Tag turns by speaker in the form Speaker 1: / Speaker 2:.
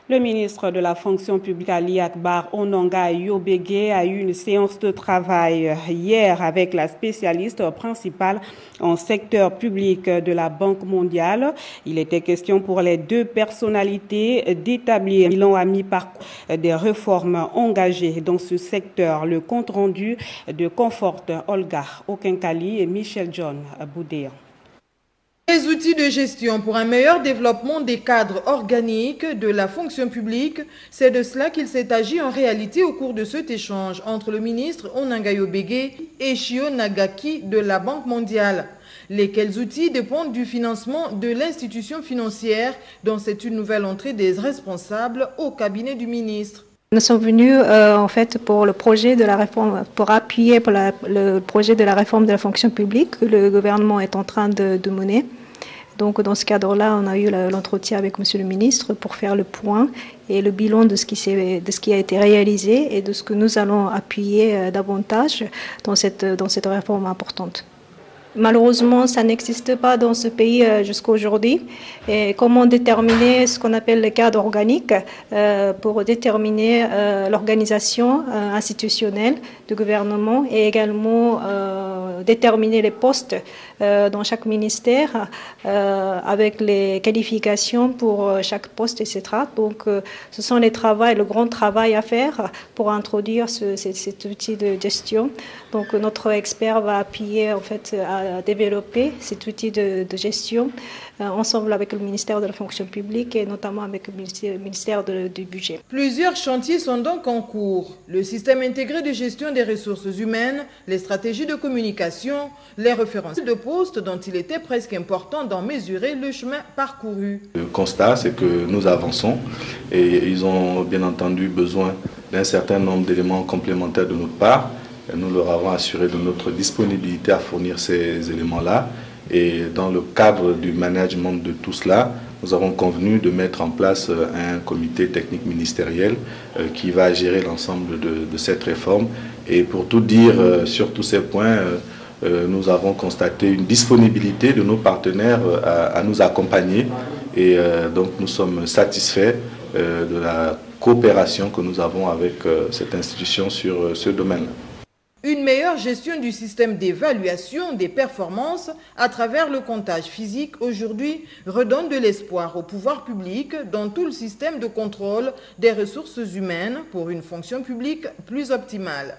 Speaker 1: Le ministre de la fonction publique Ali Akbar Onanga Yobege a eu une séance de travail hier avec la spécialiste principale en secteur public de la Banque mondiale. Il était question pour les deux personnalités d'établir un bilan à mi-parcours des réformes engagées dans ce secteur. Le compte rendu de conforte Olga Okenkali et Michel John Boudéan.
Speaker 2: Les outils de gestion pour un meilleur développement des cadres organiques de la fonction publique, c'est de cela qu'il s'est agi en réalité au cours de cet échange entre le ministre Onanga Yobege et Shio Nagaki de la Banque mondiale. Lesquels outils dépendent du financement de l'institution financière dont c'est une nouvelle entrée des responsables au cabinet du ministre.
Speaker 3: Nous sommes venus en fait pour le projet de la réforme, pour appuyer pour le projet de la réforme de la fonction publique que le gouvernement est en train de mener. Donc dans ce cadre-là, on a eu l'entretien avec Monsieur le ministre pour faire le point et le bilan de ce qui a été réalisé et de ce que nous allons appuyer davantage dans cette réforme importante. Malheureusement, ça n'existe pas dans ce pays jusqu'à aujourd'hui. Et comment déterminer ce qu'on appelle le cadre organique pour déterminer l'organisation institutionnelle du gouvernement et également déterminer les postes dans chaque ministère avec les qualifications pour chaque poste, etc. Donc, ce sont le grand travail à faire pour introduire cet outil de gestion. Donc, notre expert va appuyer en fait à développer cet outil de gestion ensemble avec le ministère de la fonction publique et notamment avec le ministère du budget.
Speaker 2: Plusieurs chantiers sont donc en cours. Le système intégré de gestion des ressources humaines, les stratégies de communication, les références de postes dont il était presque important d'en mesurer le chemin parcouru.
Speaker 4: Le constat, c'est que nous avançons et ils ont bien entendu besoin d'un certain nombre d'éléments complémentaires de notre part. Nous leur avons assuré de notre disponibilité à fournir ces éléments-là. Et dans le cadre du management de tout cela, nous avons convenu de mettre en place un comité technique ministériel qui va gérer l'ensemble de cette réforme. Et pour tout dire sur tous ces points, nous avons constaté une disponibilité de nos partenaires à nous accompagner. Et donc nous sommes satisfaits de la coopération que nous avons avec cette institution sur ce domaine-là.
Speaker 2: Une meilleure gestion du système d'évaluation des performances à travers le comptage physique aujourd'hui redonne de l'espoir au pouvoir public dans tout le système de contrôle des ressources humaines pour une fonction publique plus optimale.